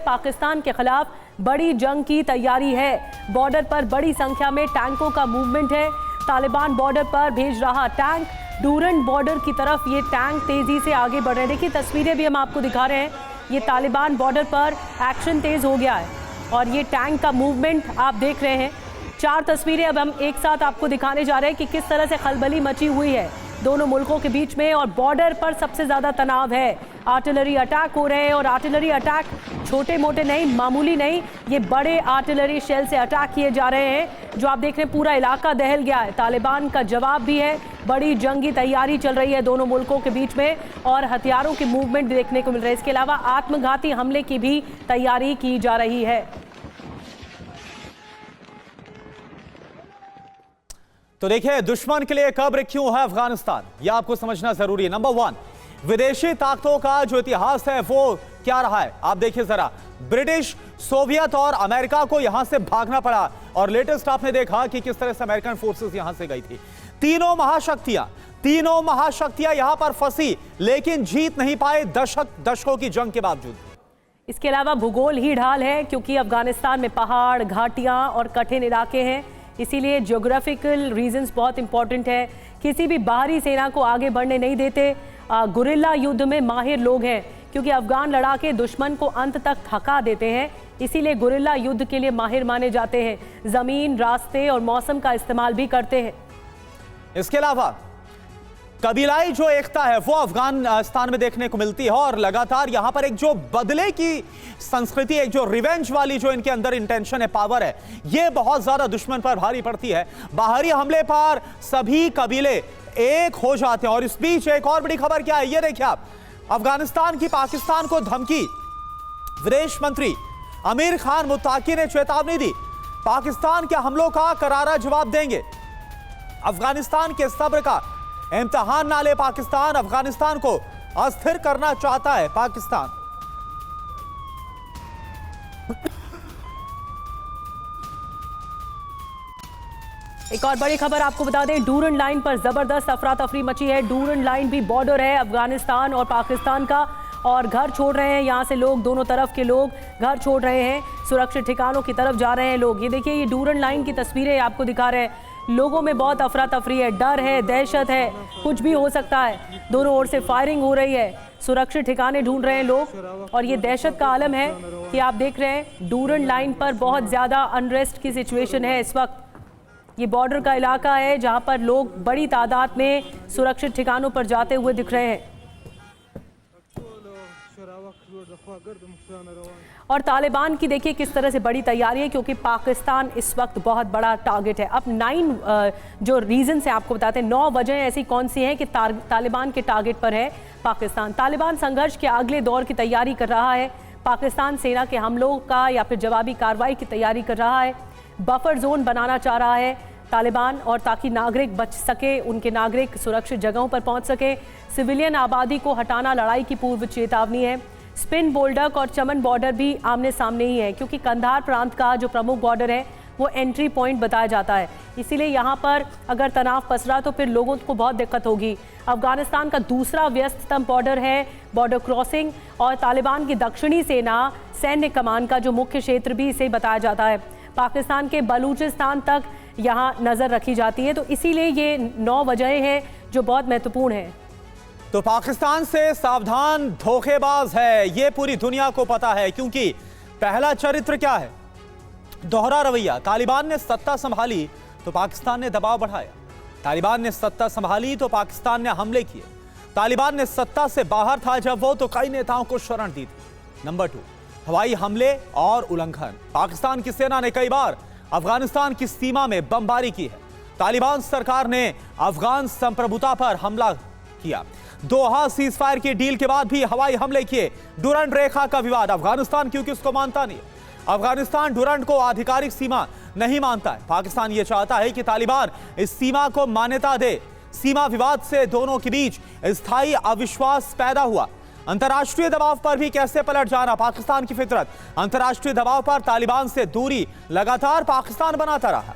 पाकिस्तान के खिलाफ बड़ी जंग की तैयारी है। बॉर्डर पर बड़ी संख्या में टैंकों का मूवमेंट है। तालिबान बॉर्डर पर भेज रहा टैंक, डूरंड बॉर्डर की तरफ ये टैंक तेजी से आगे बढ़ रहे हैं। देखिए तस्वीरें भी हम आपको दिखा रहे हैं। ये तालिबान बॉर्डर पर एक्शन तेज हो गया है और ये टैंक का मूवमेंट आप देख रहे हैं। 4 तस्वीरें अब हम एक साथ आपको दिखाने जा रहे हैं कि किस तरह से खलबली मची हुई है दोनों मुल्कों के बीच में और बॉर्डर पर सबसे ज़्यादा तनाव है। आर्टिलरी अटैक हो रहे हैं और आर्टिलरी अटैक छोटे मोटे नहीं, मामूली नहीं, ये बड़े आर्टिलरी शेल से अटैक किए जा रहे हैं। जो आप देख रहे हैं पूरा इलाका दहल गया है। तालिबान का जवाब भी है। बड़ी जंगी तैयारी चल रही है दोनों मुल्कों के बीच में और हथियारों की मूवमेंट देखने को मिल रही है। इसके अलावा आत्मघाती हमले की भी तैयारी की जा रही है। तो देखिए, दुश्मन के लिए कब्र क्यों है अफगानिस्तान, यह आपको समझना जरूरी है। नंबर 1, विदेशी ताकतों का जो इतिहास है वो क्या रहा है। आप देखिए जरा, ब्रिटिश, सोवियत और अमेरिका को यहां से भागना पड़ा और लेटेस्ट आपने देखा कि किस तरह से अमेरिकन फोर्सेस यहां से गई थी। तीनों महाशक्तियां यहां पर फंसी लेकिन जीत नहीं पाए दशकों की जंग के बावजूद। इसके अलावा भूगोल ही ढाल है क्योंकि अफगानिस्तान में पहाड़, घाटियां और कठिन इलाके हैं, इसीलिए ज्योग्राफिकल रीजंस बहुत इंपॉर्टेंट है। किसी भी बाहरी सेना को आगे बढ़ने नहीं देते। गुरिल्ला युद्ध में माहिर लोग हैं क्योंकि अफगान लड़ाके दुश्मन को अंत तक थका देते हैं, इसीलिए गुरिल्ला युद्ध के लिए माहिर माने जाते हैं। जमीन, रास्ते और मौसम का इस्तेमाल भी करते हैं। इसके अलावा कबीलाई जो एकता है वो अफगानिस्तान में देखने को मिलती है और लगातार यहां पर एक जो बदले की संस्कृति, एक जो रिवेंज वाली जो इनके अंदर इंटेंशन है, पावर है, ये बहुत ज्यादा दुश्मन पर भारी पड़ती है। बाहरी हमले पर सभी कबीले एक हो जाते हैं। और इस बीच एक और बड़ी खबर क्या है, ये देखिए आप, अफगानिस्तान की पाकिस्तान को धमकी। विदेश मंत्री आमिर खान मुत्ताकी ने चेतावनी दी, पाकिस्तान के हमलों का करारा जवाब देंगे। अफगानिस्तान के सब्र का इम्तिहान ना ले पाकिस्तान, अफगानिस्तान को अस्थिर करना चाहता है पाकिस्तान। एक और बड़ी खबर आपको बता दें, डूरंड लाइन पर जबरदस्त अफरा तफरी मची है। डूरंड लाइन भी बॉर्डर है अफगानिस्तान और पाकिस्तान का और घर छोड़ रहे हैं यहां से लोग, दोनों तरफ के लोग घर छोड़ रहे हैं, सुरक्षित ठिकानों की तरफ जा रहे हैं लोग। ये देखिए, ये डूरंड लाइन की तस्वीरें आपको दिखा रहे हैं। लोगों में बहुत अफरा तफरी है, डर है, दहशत है, कुछ भी हो सकता है। दोनों ओर से फायरिंग हो रही है, सुरक्षित ठिकाने ढूंढ रहे हैं लोग और ये दहशत का आलम है कि आप देख रहे हैं डूरंड लाइन पर बहुत ज़्यादा अनरेस्ट की सिचुएशन है इस वक्त। ये बॉर्डर का इलाका है जहां पर लोग बड़ी तादाद में सुरक्षित ठिकानों पर जाते हुए दिख रहे हैं। और तालिबान की देखिए किस तरह से बड़ी तैयारी है क्योंकि पाकिस्तान इस वक्त बहुत बड़ा टारगेट है। अब 9 जो रीजन है आपको बताते हैं, 9 वजह ऐसी कौन सी हैं कि तालिबान के टारगेट पर है पाकिस्तान। तालिबान संघर्ष के अगले दौर की तैयारी कर रहा है। पाकिस्तान सेना के हमलों का या फिर जवाबी कार्रवाई की तैयारी कर रहा है। बफर जोन बनाना चाह रहा है तालिबान और ताकि नागरिक बच सके, उनके नागरिक सुरक्षित जगहों पर पहुंच सके। सिविलियन आबादी को हटाना लड़ाई की पूर्व चेतावनी है। स्पिन बोल्डक और चमन बॉर्डर भी आमने सामने ही है क्योंकि कंधार प्रांत का जो प्रमुख बॉर्डर है वो एंट्री पॉइंट बताया जाता है, इसीलिए यहाँ पर अगर तनाव पसरा तो फिर लोगों को बहुत दिक्कत होगी। अफगानिस्तान का दूसरा व्यस्ततम बॉर्डर है बॉर्डर क्रॉसिंग और तालिबान की दक्षिणी सेना सैन्य कमान का जो मुख्य क्षेत्र भी इसे बताया जाता है। पाकिस्तान के बलूचिस्तान तक यहाँ नज़र रखी जाती है, तो इसीलिए ये 9 वजहें हैं जो बहुत महत्वपूर्ण है। तो पाकिस्तान से सावधान, धोखेबाज है, ये पूरी दुनिया को पता है क्योंकि पहला चरित्र क्या है, दोहरा रवैया। तालिबान ने सत्ता संभाली तो पाकिस्तान ने दबाव बढ़ाया, तालिबान ने सत्ता संभाली तो पाकिस्तान ने हमले किए, तालिबान ने सत्ता से बाहर था जब वो तो कई नेताओं को शरण दी थी। नंबर 2, हवाई हमले और उल्लंघन। पाकिस्तान की सेना ने कई बार अफगानिस्तान की सीमा में बमबारी की है। तालिबान सरकार ने अफगान संप्रभुता पर हमला किया। दोहा सीजफायर की डील के बाद भी हवाई हमले किए। डूरंड रेखा का विवाद, अफगानिस्तान क्योंकि उसको मानता नहीं, अफगानिस्तान डूरंड को आधिकारिक सीमा नहीं मानता है। पाकिस्तान यह चाहता है कि तालिबान इस सीमा को मान्यता दे। सीमा विवाद से दोनों के बीच स्थायी अविश्वास पैदा हुआ। अंतर्राष्ट्रीय दबाव पर भी कैसे पलट जाना पाकिस्तान की फितरत। अंतर्राष्ट्रीय दबाव पर तालिबान से दूरी लगातार पाकिस्तान बनाता रहा।